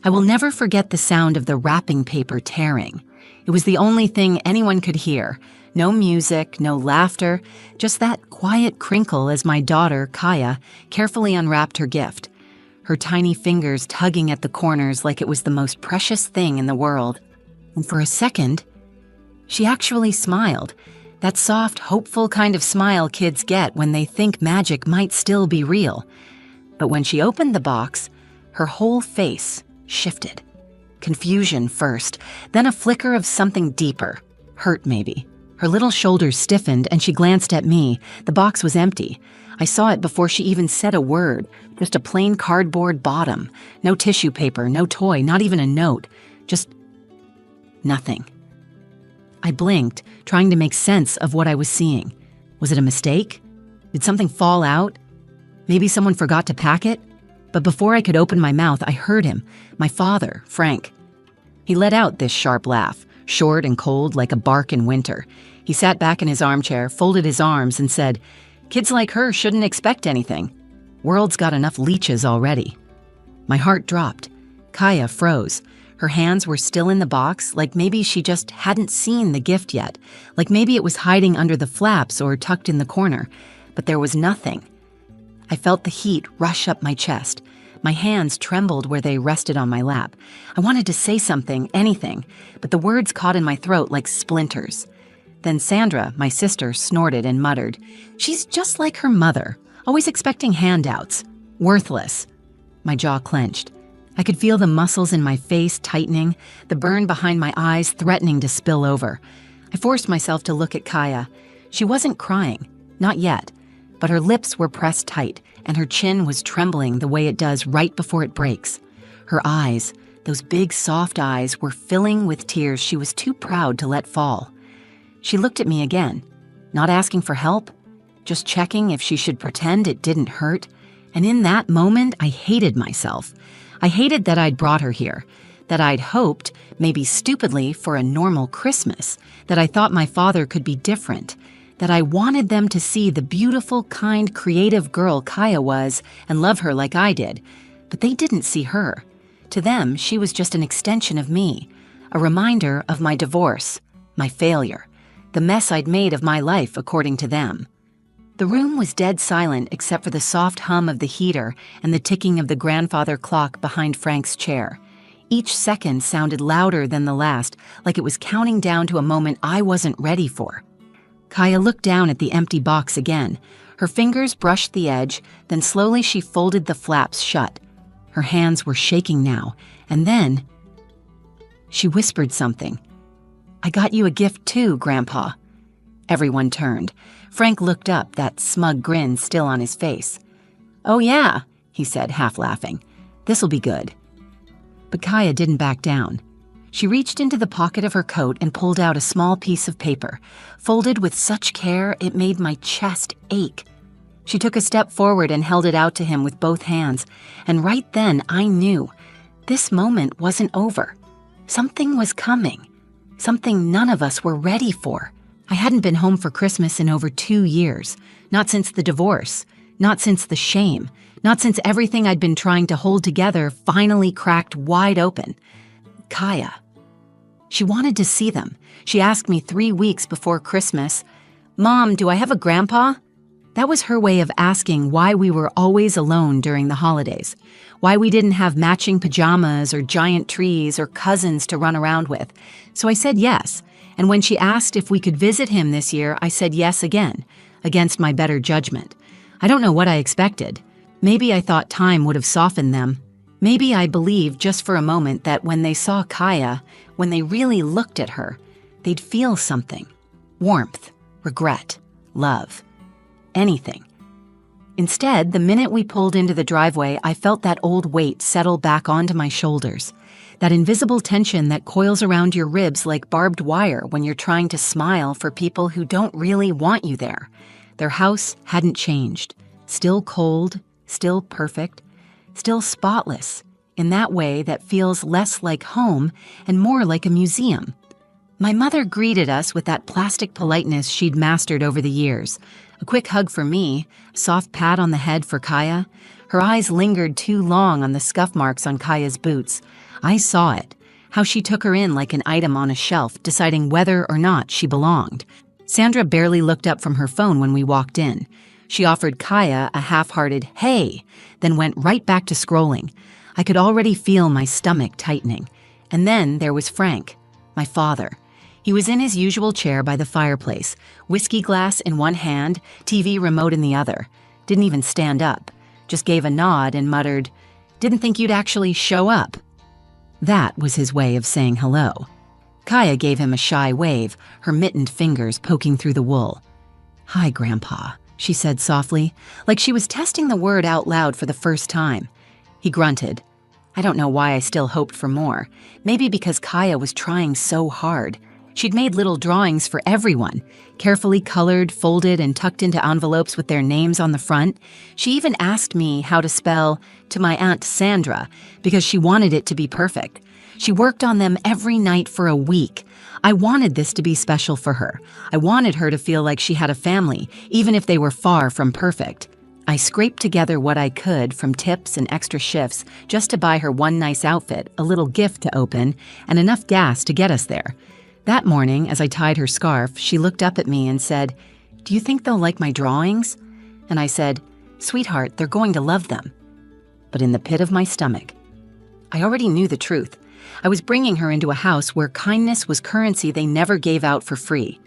I will never forget the sound of the wrapping paper tearing. It was the only thing anyone could hear. No music, no laughter, just that quiet crinkle as my daughter, Kaya, carefully unwrapped her gift. Her tiny fingers tugging at the corners like it was the most precious thing in the world. And for a second, she actually smiled. That soft, hopeful kind of smile kids get when they think magic might still be real. But when she opened the box, her whole face shifted. Confusion first, then a flicker of something deeper. Hurt, maybe. Her little shoulders stiffened and she glanced at me. The box was empty. I saw it before she even said a word. Just a plain cardboard bottom. No tissue paper, no toy, not even a note. Just nothing. I blinked, trying to make sense of what I was seeing. Was it a mistake? Did something fall out? Maybe someone forgot to pack it? But before I could open my mouth, I heard him, my father, Frank. He let out this sharp laugh, short and cold like a bark in winter. He sat back in his armchair, folded his arms, and said, "Kids like her shouldn't expect anything. World's got enough leeches already." My heart dropped. Kaya froze. Her hands were still in the box, like maybe she just hadn't seen the gift yet, like maybe it was hiding under the flaps or tucked in the corner. But there was nothing. I felt the heat rush up my chest. My hands trembled where they rested on my lap. I wanted to say something, anything, but the words caught in my throat like splinters. Then Sandra, my sister, snorted and muttered, "She's just like her mother, always expecting handouts. Worthless." My jaw clenched. I could feel the muscles in my face tightening, the burn behind my eyes threatening to spill over. I forced myself to look at Kaya. She wasn't crying, not yet, but her lips were pressed tight, and her chin was trembling the way it does right before it breaks. Her eyes, those big soft eyes, were filling with tears she was too proud to let fall. She looked at me again, not asking for help, just checking if she should pretend it didn't hurt. And in that moment, I hated myself. I hated that I'd brought her here, that I'd hoped, maybe stupidly, for a normal Christmas, that I thought my father could be different, that I wanted them to see the beautiful, kind, creative girl Kaya was and love her like I did. But they didn't see her. To them, she was just an extension of me, a reminder of my divorce, my failure, the mess I'd made of my life according to them. The room was dead silent except for the soft hum of the heater and the ticking of the grandfather clock behind Frank's chair. Each second sounded louder than the last, like it was counting down to a moment I wasn't ready for. Kaya looked down at the empty box again. Her fingers brushed the edge, then slowly she folded the flaps shut. Her hands were shaking now, and then she whispered something. "I got you a gift too, Grandpa." Everyone turned. Frank looked up, that smug grin still on his face. "Oh yeah," he said, half laughing. "This'll be good." But Kaya didn't back down. She reached into the pocket of her coat and pulled out a small piece of paper, folded with such care it made my chest ache. She took a step forward and held it out to him with both hands, and right then I knew this moment wasn't over. Something was coming, something none of us were ready for. I hadn't been home for Christmas in over 2 years, not since the divorce, not since the shame, not since everything I'd been trying to hold together finally cracked wide open. Kaya. She wanted to see them. She asked me 3 weeks before Christmas, "Mom, do I have a grandpa?" That was her way of asking why we were always alone during the holidays, why we didn't have matching pajamas or giant trees or cousins to run around with. So I said yes, and when she asked if we could visit him this year, I said yes again, against my better judgment. I don't know what I expected. Maybe I thought time would have softened them. Maybe I believed just for a moment that when they saw Kaya, when they really looked at her, they'd feel something. Warmth, regret, love, anything. Instead, the minute we pulled into the driveway, I felt that old weight settle back onto my shoulders, that invisible tension that coils around your ribs like barbed wire when you're trying to smile for people who don't really want you there. Their house hadn't changed, still cold, still perfect, still spotless, in that way that feels less like home and more like a museum. My mother greeted us with that plastic politeness she'd mastered over the years. A quick hug for me, a soft pat on the head for Kaya. Her eyes lingered too long on the scuff marks on Kaya's boots. I saw it, how she took her in like an item on a shelf, deciding whether or not she belonged. Sandra barely looked up from her phone when we walked in. She offered Kaya a half-hearted "hey," then went right back to scrolling. I could already feel my stomach tightening. And then there was Frank, my father. He was in his usual chair by the fireplace, whiskey glass in one hand, TV remote in the other. Didn't even stand up, just gave a nod and muttered, "Didn't think you'd actually show up." That was his way of saying hello. Kaya gave him a shy wave, her mittened fingers poking through the wool. "Hi, Grandpa," she said softly, like she was testing the word out loud for the first time. He grunted. I don't know why I still hoped for more. Maybe because Kaya was trying so hard. She'd made little drawings for everyone, carefully colored, folded, and tucked into envelopes with their names on the front. She even asked me how to spell "to my Aunt Sandra" because she wanted it to be perfect. She worked on them every night for a week. I wanted this to be special for her. I wanted her to feel like she had a family, even if they were far from perfect. I scraped together what I could from tips and extra shifts just to buy her one nice outfit, a little gift to open, and enough gas to get us there. That morning, as I tied her scarf, she looked up at me and said, "Do you think they'll like my drawings?" And I said, "Sweetheart, they're going to love them." But in the pit of my stomach, I already knew the truth. I was bringing her into a house where kindness was currency they never gave out for free,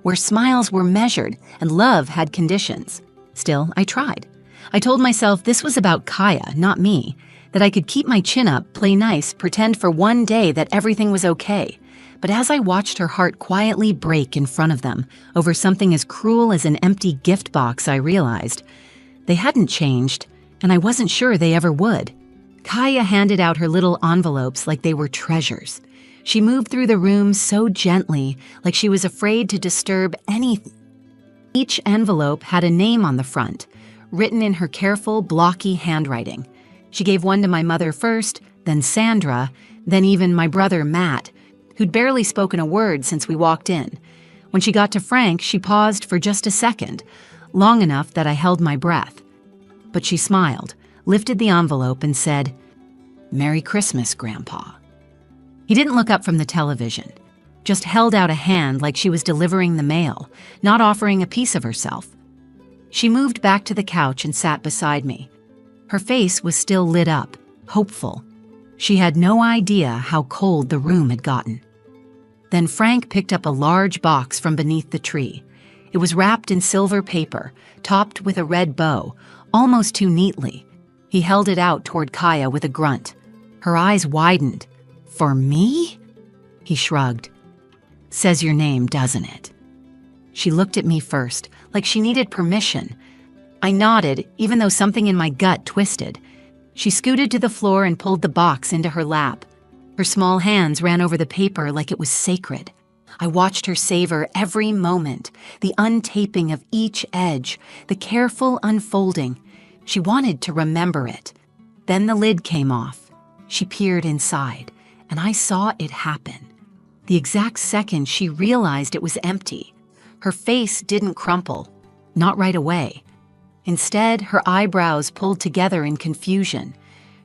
where smiles were measured and love had conditions. Still, I tried. I told myself this was about Kaya, not me, that I could keep my chin up, play nice, pretend for one day that everything was okay. But as I watched her heart quietly break in front of them over something as cruel as an empty gift box, I realized they hadn't changed, and I wasn't sure they ever would. Kaya handed out her little envelopes like they were treasures. She moved through the room so gently, like she was afraid to disturb anything. Each envelope had a name on the front, written in her careful, blocky handwriting. She gave one to my mother first, then Sandra, then even my brother Matt, who'd barely spoken a word since we walked in. When she got to Frank, she paused for just a second, long enough that I held my breath. But she smiled, lifted the envelope, and said, "Merry Christmas, Grandpa." He didn't look up from the television, just held out a hand like she was delivering the mail, not offering a piece of herself. She moved back to the couch and sat beside me. Her face was still lit up, hopeful. She had no idea how cold the room had gotten. Then Frank picked up a large box from beneath the tree. It was wrapped in silver paper, topped with a red bow, almost too neatly. He held it out toward Kaya with a grunt. Her eyes widened. "For me?" He shrugged. "Says your name, doesn't it?" She looked at me first, like she needed permission. I nodded, even though something in my gut twisted. She scooted to the floor and pulled the box into her lap. Her small hands ran over the paper like it was sacred. I watched her savor every moment, the untaping of each edge, the careful unfolding. She wanted to remember it. Then the lid came off. She peered inside, and I saw it happen. The exact second she realized it was empty. Her face didn't crumple, not right away. Instead, her eyebrows pulled together in confusion.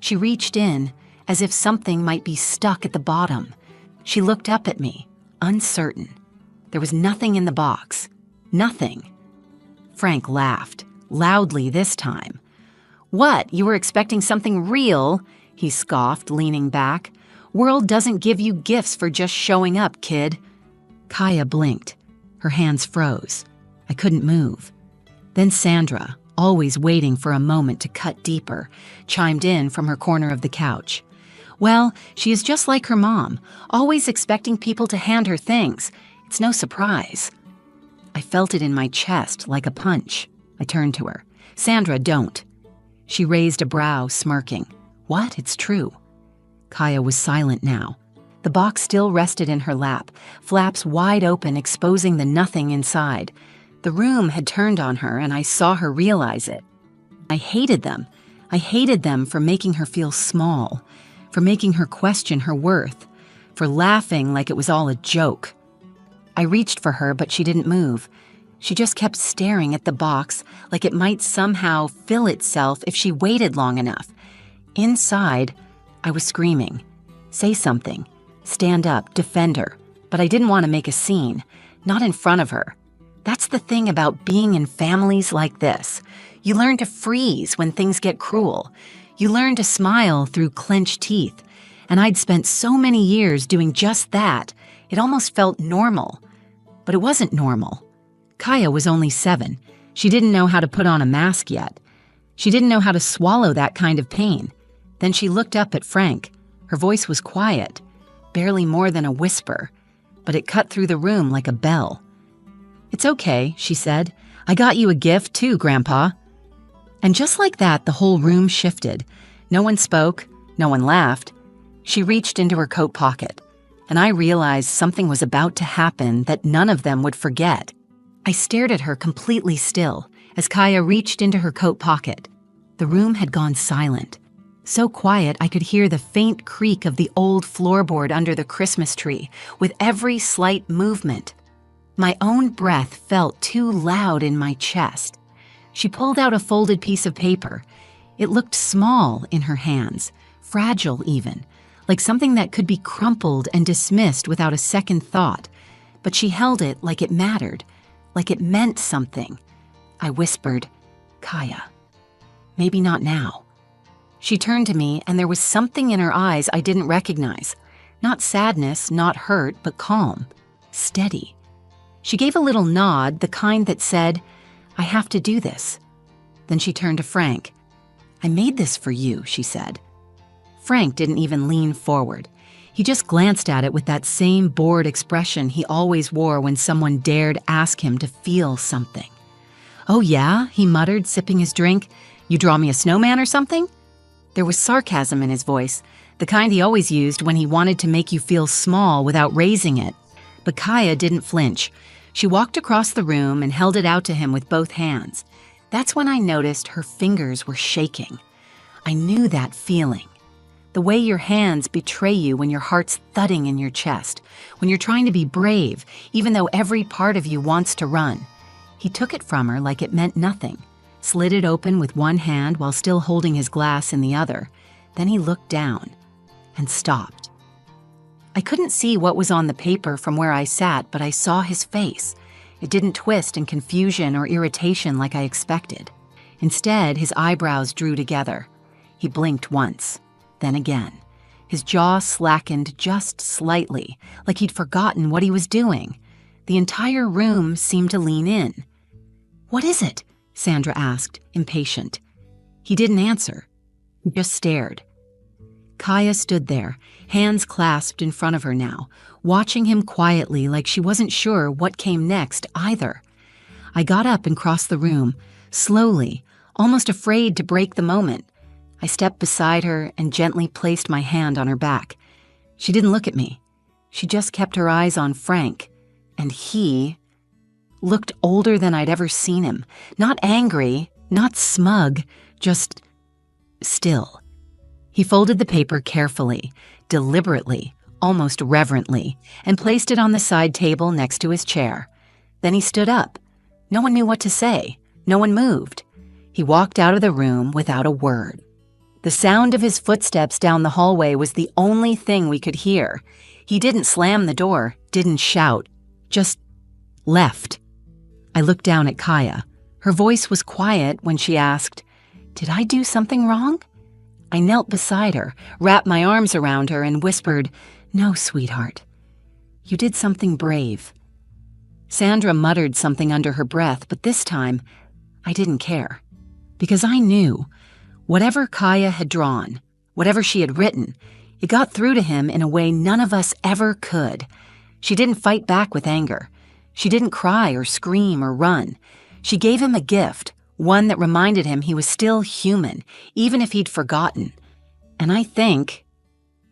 She reached in, as if something might be stuck at the bottom. She looked up at me, uncertain. There was nothing in the box. Nothing. Frank laughed, loudly this time. "What, you were expecting something real?" he scoffed, leaning back. "World doesn't give you gifts for just showing up, kid." Kaya blinked. Her hands froze. I couldn't move. Then Sandra, always waiting for a moment to cut deeper, chimed in from her corner of the couch. "Well, she is just like her mom, always expecting people to hand her things. It's no surprise." I felt it in my chest like a punch. I turned to her. "Sandra, don't." She raised a brow, smirking. "What? It's true." Kaya was silent now. The box still rested in her lap, flaps wide open, exposing the nothing inside. The room had turned on her, and I saw her realize it. I hated them. I hated them for making her feel small, for making her question her worth, for laughing like it was all a joke. I reached for her, but she didn't move. She just kept staring at the box like it might somehow fill itself if she waited long enough. Inside, I was screaming. say something, stand up, defend her. But I didn't want to make a scene, not in front of her. That's the thing about being in families like this. You learn to freeze when things get cruel. You learn to smile through clenched teeth. And I'd spent so many years doing just that, it almost felt normal. But it wasn't normal. Kaya was only 7. She didn't know how to put on a mask yet. She didn't know how to swallow that kind of pain. Then she looked up at Frank. Her voice was quiet, barely more than a whisper, but it cut through the room like a bell. "It's okay," she said. "I got you a gift too, Grandpa." And just like that, the whole room shifted. No one spoke, no one laughed. She reached into her coat pocket, and I realized something was about to happen that none of them would forget. I stared at her completely still as Kaya reached into her coat pocket. The room had gone silent. So quiet I could hear the faint creak of the old floorboard under the Christmas tree with every slight movement. My own breath felt too loud in my chest. She pulled out a folded piece of paper. It looked small in her hands, fragile even, like something that could be crumpled and dismissed without a second thought. But she held it like it mattered, like it meant something. I whispered, "Kaya, maybe not now." She turned to me, and there was something in her eyes I didn't recognize. Not sadness, not hurt, but calm, steady. She gave a little nod, the kind that said, "I have to do this." Then she turned to Frank. "I made this for you," she said. Frank didn't even lean forward. He just glanced at it with that same bored expression he always wore when someone dared ask him to feel something. "Oh yeah?" he muttered, sipping his drink. "You draw me a snowman or something?" There was sarcasm in his voice, the kind he always used when he wanted to make you feel small without raising it. But Kaya didn't flinch. She walked across the room and held it out to him with both hands. That's when I noticed her fingers were shaking. I knew that feeling. The way your hands betray you when your heart's thudding in your chest, when you're trying to be brave, even though every part of you wants to run. He took it from her like it meant nothing, slid it open with one hand while still holding his glass in the other. Then he looked down and stopped. I couldn't see what was on the paper from where I sat, but I saw his face. It didn't twist in confusion or irritation like I expected. Instead, his eyebrows drew together. He blinked once, then again. His jaw slackened just slightly, like he'd forgotten what he was doing. The entire room seemed to lean in. "What is it?" Sandra asked, impatient. He didn't answer. He just stared. Kaya stood there, hands clasped in front of her now, watching him quietly like she wasn't sure what came next either. I got up and crossed the room, slowly, almost afraid to break the moment. I stepped beside her and gently placed my hand on her back. She didn't look at me. She just kept her eyes on Frank, and he looked older than I'd ever seen him. Not angry, not smug, just still. He folded the paper carefully, deliberately, almost reverently, and placed it on the side table next to his chair. Then he stood up. No one knew what to say. No one moved. He walked out of the room without a word. The sound of his footsteps down the hallway was the only thing we could hear. He didn't slam the door, didn't shout, just left. I looked down at Kaya. Her voice was quiet when she asked, "Did I do something wrong?" I knelt beside her, wrapped my arms around her, and whispered, "No, sweetheart. You did something brave." Sandra muttered something under her breath, but this time, I didn't care. Because I knew, whatever Kaya had drawn, whatever she had written, it got through to him in a way none of us ever could. She didn't fight back with anger. She didn't cry or scream or run. She gave him a gift, one that reminded him he was still human, even if he'd forgotten. And I think,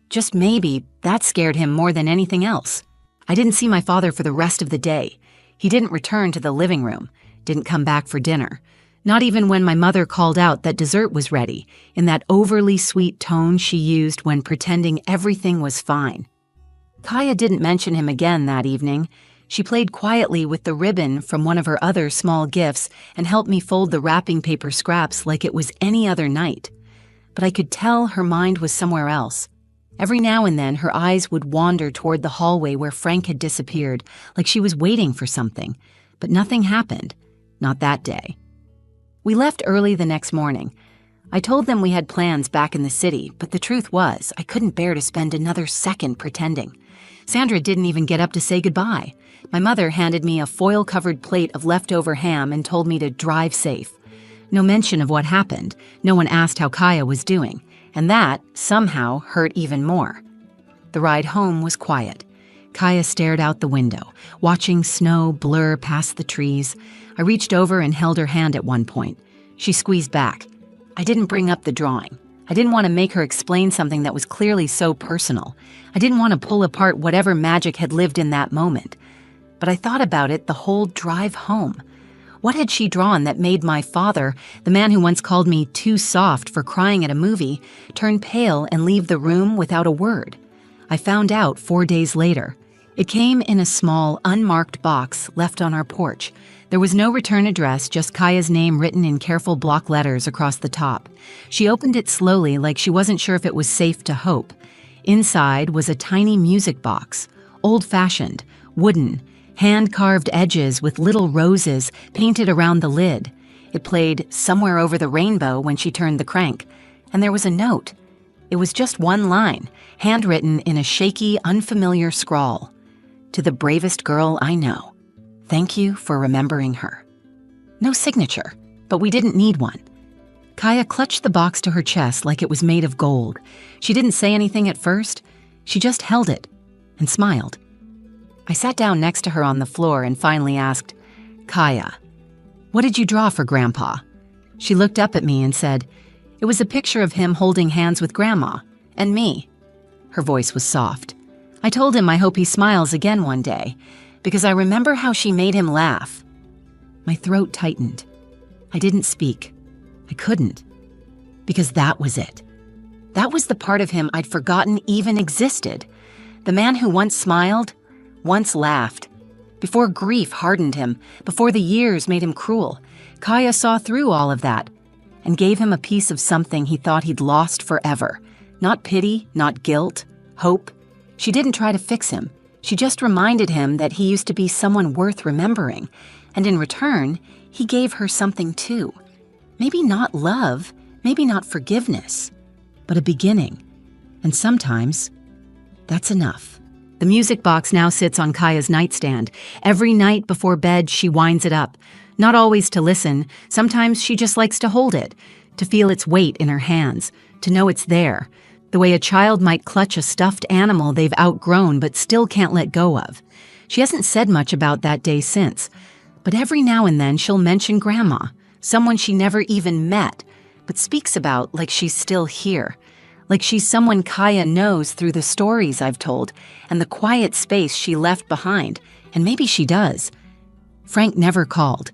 just maybe, that scared him more than anything else. I didn't see my father for the rest of the day. He didn't return to the living room, didn't come back for dinner. Not even when my mother called out that dessert was ready, in that overly sweet tone she used when pretending everything was fine. Kaya didn't mention him again that evening. She played quietly with the ribbon from one of her other small gifts and helped me fold the wrapping paper scraps like it was any other night. But I could tell her mind was somewhere else. Every now and then, her eyes would wander toward the hallway where Frank had disappeared, like she was waiting for something. But nothing happened. Not that day. We left early the next morning. I told them we had plans back in the city, but the truth was, I couldn't bear to spend another second pretending. Sandra didn't even get up to say goodbye. My mother handed me a foil-covered plate of leftover ham and told me to drive safe. No mention of what happened. No one asked how Kaya was doing, and that, somehow, hurt even more. The ride home was quiet. Kaya stared out the window, watching snow blur past the trees. I reached over and held her hand at one point. She squeezed back. I didn't bring up the drawing. I didn't want to make her explain something that was clearly so personal. I didn't want to pull apart whatever magic had lived in that moment. But I thought about it the whole drive home. What had she drawn that made my father, the man who once called me too soft for crying at a movie, turn pale and leave the room without a word? I found out 4 days later. It came in a small, unmarked box left on our porch. There was no return address, just Kaya's name written in careful block letters across the top. She opened it slowly, like she wasn't sure if it was safe to hope. Inside was a tiny music box, old-fashioned, wooden, hand-carved edges with little roses painted around the lid. It played "Somewhere Over the Rainbow" when she turned the crank. And there was a note. It was just one line, handwritten in a shaky, unfamiliar scrawl. To the bravest girl I know. Thank you for remembering her. No signature, but we didn't need one. Kaya clutched the box to her chest like it was made of gold. She didn't say anything at first. She just held it and smiled. I sat down next to her on the floor and finally asked, Kaya, what did you draw for Grandpa? She looked up at me and said, it was a picture of him holding hands with Grandma and me. Her voice was soft. I told him I hope he smiles again one day, because I remember how she made him laugh. My throat tightened. I didn't speak. I couldn't. Because that was it. That was the part of him I'd forgotten even existed. The man who once smiled, once laughed. Before grief hardened him, before the years made him cruel, Kaya saw through all of that and gave him a piece of something he thought he'd lost forever. Not pity, not guilt, hope. She didn't try to fix him. She just reminded him that he used to be someone worth remembering, and in return, he gave her something too. Maybe not love, maybe not forgiveness, but a beginning. And sometimes, that's enough. The music box now sits on Kaya's nightstand. Every night before bed, she winds it up. Not always to listen, sometimes she just likes to hold it, to feel its weight in her hands, to know it's there. The way a child might clutch a stuffed animal they've outgrown but still can't let go of. She hasn't said much about that day since, but every now and then she'll mention Grandma, someone she never even met, but speaks about like she's still here, like she's someone Kaya knows through the stories I've told and the quiet space she left behind, and maybe she does. Frank never called.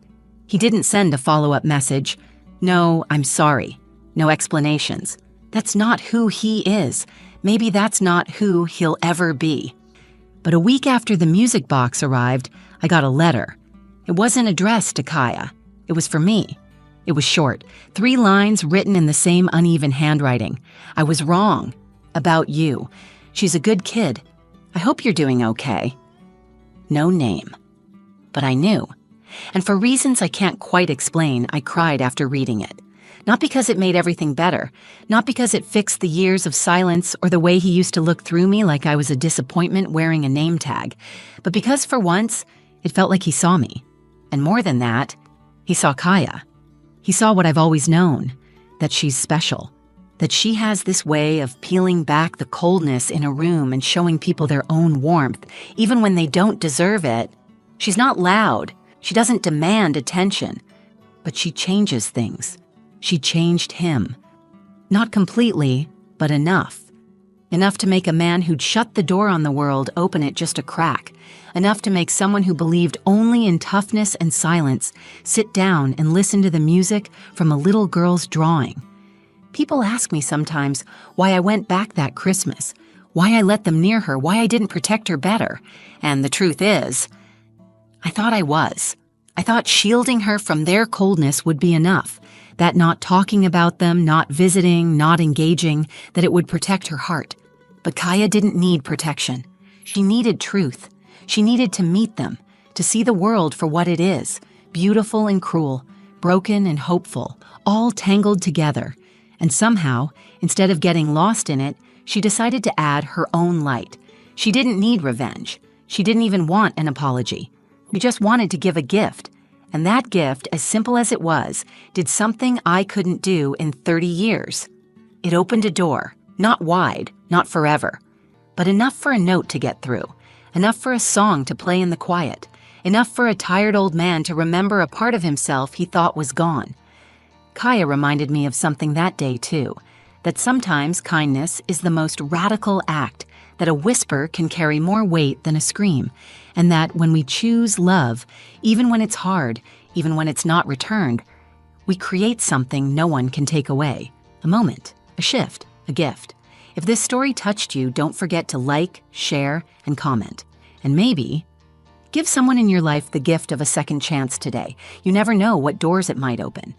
He didn't send a follow-up message. No, I'm sorry. No explanations. That's not who he is. Maybe that's not who he'll ever be. But a week after the music box arrived, I got a letter. It wasn't addressed to Kaya. It was for me. It was short, 3 lines written in the same uneven handwriting. I was wrong. About you. She's a good kid. I hope you're doing okay. No name. But I knew. And for reasons I can't quite explain, I cried after reading it. Not because it made everything better, not because it fixed the years of silence or the way he used to look through me like I was a disappointment wearing a name tag, but because for once, it felt like he saw me. And more than that, he saw Kaya. He saw what I've always known, that she's special, that she has this way of peeling back the coldness in a room and showing people their own warmth, even when they don't deserve it. She's not loud, she doesn't demand attention, but she changes things. She changed him. Not completely, but enough. Enough to make a man who'd shut the door on the world open it just a crack. Enough to make someone who believed only in toughness and silence sit down and listen to the music from a little girl's drawing. People ask me sometimes why I went back that Christmas, why I let them near her, why I didn't protect her better. And the truth is, I thought I was. I thought shielding her from their coldness would be enough. That not talking about them, not visiting, not engaging, that it would protect her heart. But Kaya didn't need protection. She needed truth. She needed to meet them, to see the world for what it is, beautiful and cruel, broken and hopeful, all tangled together. And somehow, instead of getting lost in it, she decided to add her own light. She didn't need revenge. She didn't even want an apology. She just wanted to give a gift. And that gift, as simple as it was, did something I couldn't do in 30 years. It opened a door, not wide, not forever, but enough for a note to get through, enough for a song to play in the quiet, enough for a tired old man to remember a part of himself he thought was gone. Kaya reminded me of something that day, too, that sometimes kindness is the most radical act, that a whisper can carry more weight than a scream, and that when we choose love, even when it's hard, even when it's not returned, we create something no one can take away. A moment, a shift, a gift. If this story touched you, don't forget to like, share, and comment. And maybe give someone in your life the gift of a second chance today. You never know what doors it might open.